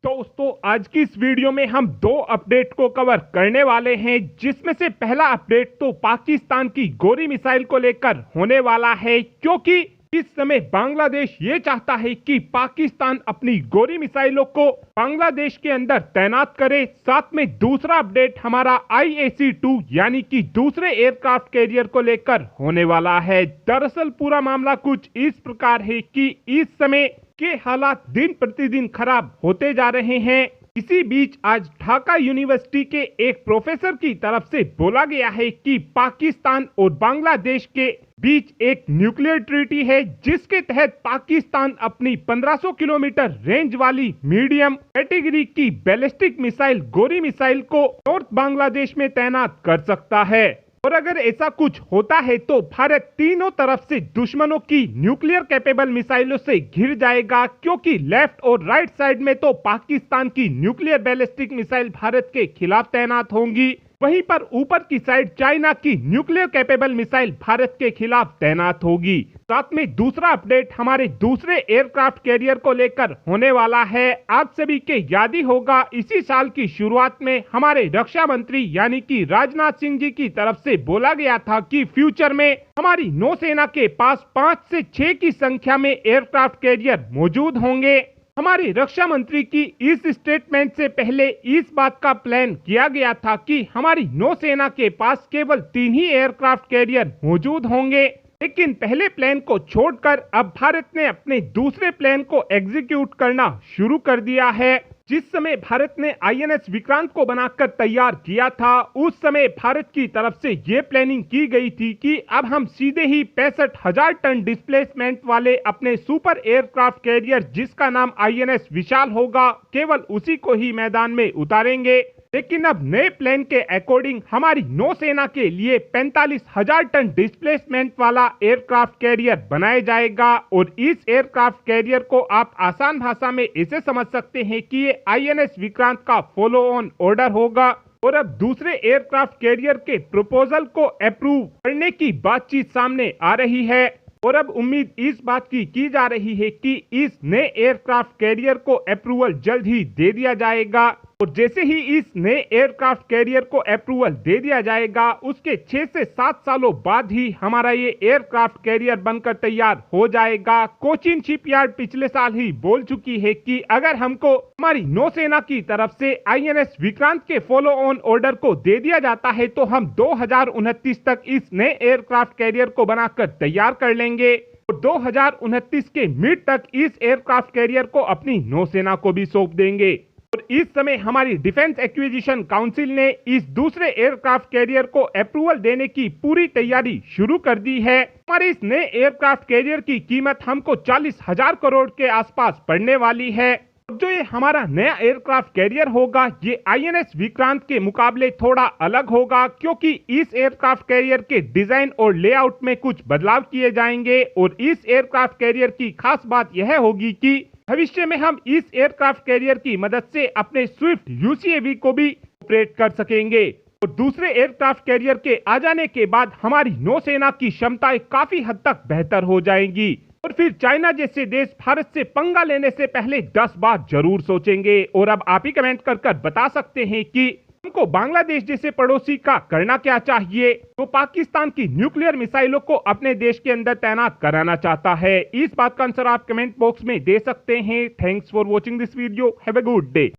दोस्तों आज की इस वीडियो में हम दो अपडेट को कवर करने वाले हैं, जिसमें से पहला अपडेट तो पाकिस्तान की गोरी मिसाइल को लेकर होने वाला है, क्योंकि इस समय बांग्लादेश ये चाहता है कि पाकिस्तान अपनी गोरी मिसाइलों को बांग्लादेश के अंदर तैनात करे। साथ में दूसरा अपडेट हमारा IAC-2 यानी कि दूसरे एयरक्राफ्ट कैरियर को लेकर होने वाला है। दरअसल पूरा मामला कुछ इस प्रकार है कि इस समय के हालात दिन प्रतिदिन खराब होते जा रहे हैं। इसी बीच आज ढाका यूनिवर्सिटी के एक प्रोफेसर की तरफ से बोला गया है कि पाकिस्तान और बांग्लादेश के बीच एक न्यूक्लियर ट्रीटी है, जिसके तहत पाकिस्तान अपनी 1500 किलोमीटर रेंज वाली मीडियम कैटेगरी की बैलिस्टिक मिसाइल गोरी मिसाइल को नॉर्थ बांग्लादेश में तैनात कर सकता है। और अगर ऐसा कुछ होता है तो भारत तीनों तरफ से दुश्मनों की न्यूक्लियर कैपेबल मिसाइलों से घिर जाएगा, क्योंकि लेफ्ट और राइट साइड में तो पाकिस्तान की न्यूक्लियर बैलिस्टिक मिसाइल भारत के खिलाफ तैनात होंगी, वहीं पर ऊपर की साइड चाइना की न्यूक्लियर कैपेबल मिसाइल भारत के खिलाफ तैनात होगी। साथ में दूसरा अपडेट हमारे दूसरे एयरक्राफ्ट कैरियर को लेकर होने वाला है। आप सभी के याद ही होगा, इसी साल की शुरुआत में हमारे रक्षा मंत्री यानी कि राजनाथ सिंह जी की तरफ से बोला गया था कि फ्यूचर में हमारी नौसेना के पास 5 से 6 की संख्या में एयरक्राफ्ट कैरियर मौजूद होंगे। हमारे रक्षा मंत्री की इस स्टेटमेंट से पहले इस बात का प्लान किया गया था कि हमारी नौसेना के पास केवल 3 ही एयरक्राफ्ट कैरियर मौजूद होंगे, लेकिन पहले प्लान को छोड़कर अब भारत ने अपने दूसरे प्लान को एग्जीक्यूट करना शुरू कर दिया है। जिस समय भारत ने INS विक्रांत को बनाकर तैयार किया था, उस समय भारत की तरफ से ये प्लानिंग की गई थी कि अब हम सीधे ही 65,000 टन डिस्प्लेसमेंट वाले अपने सुपर एयरक्राफ्ट कैरियर, जिसका नाम INS विशाल होगा, केवल उसी को ही मैदान में उतारेंगे। लेकिन अब नए प्लान के अकॉर्डिंग हमारी नौसेना के लिए 45,000 टन डिस्प्लेसमेंट वाला एयरक्राफ्ट कैरियर बनाया जाएगा। और इस एयरक्राफ्ट कैरियर को आप आसान भाषा में ऐसे समझ सकते हैं कि ये INS विक्रांत का फॉलो ऑन ऑर्डर होगा। और अब दूसरे एयरक्राफ्ट कैरियर के प्रपोजल को अप्रूव करने की बातचीत सामने आ रही है, और अब उम्मीद इस बात की जा रही है कि इस नए एयरक्राफ्ट कैरियर को अप्रूवल जल्द ही दे दिया जाएगा। और जैसे ही इस नए एयरक्राफ्ट कैरियर को अप्रूवल दे दिया जाएगा, उसके 6 से 7 सालों बाद ही हमारा ये एयरक्राफ्ट कैरियर बनकर तैयार हो जाएगा। कोचीन शिपयार्ड पिछले साल ही बोल चुकी है कि अगर हमको हमारी नौसेना की तरफ से INS विक्रांत के फॉलो ऑन ऑर्डर को दे दिया जाता है तो हम 2029 तक इस नए एयरक्राफ्ट कैरियर को बनाकर तैयार कर लेंगे, और 2029 के मिड तक इस एयरक्राफ्ट कैरियर को अपनी नौसेना को भी सौंप देंगे। और इस समय हमारी डिफेंस एक्विजिशन काउंसिल ने इस दूसरे एयरक्राफ्ट कैरियर को अप्रूवल देने की पूरी तैयारी शुरू कर दी है। हमारे इस नए एयरक्राफ्ट कैरियर की कीमत हमको 40,000 करोड़ के आसपास पड़ने वाली है। जो ये हमारा नया एयरक्राफ्ट कैरियर होगा, ये INS विक्रांत के मुकाबले थोड़ा अलग होगा, क्योंकि इस एयरक्राफ्ट कैरियर के डिजाइन और लेआउट में कुछ बदलाव किए जाएंगे। और इस एयरक्राफ्ट कैरियर की खास बात यह होगी कि भविष्य में हम इस एयरक्राफ्ट कैरियर की मदद से अपने स्विफ्ट UCAV को भी ऑपरेट कर सकेंगे। और दूसरे एयरक्राफ्ट कैरियर के आ जाने के बाद हमारी नौसेना की क्षमताएं काफी हद तक बेहतर हो जाएंगी, और फिर चाइना जैसे देश भारत से पंगा लेने से पहले 10 बार जरूर सोचेंगे। और अब आप ही कमेंट कर बता सकते हैं कि हमको बांग्लादेश जैसे पड़ोसी का करना क्या चाहिए। तो पाकिस्तान की न्यूक्लियर मिसाइलों को अपने देश के अंदर तैनात कराना चाहता है। इस बात का आंसर आप कमेंट बॉक्स में दे सकते हैं। Thanks for watching this video. Have a good day.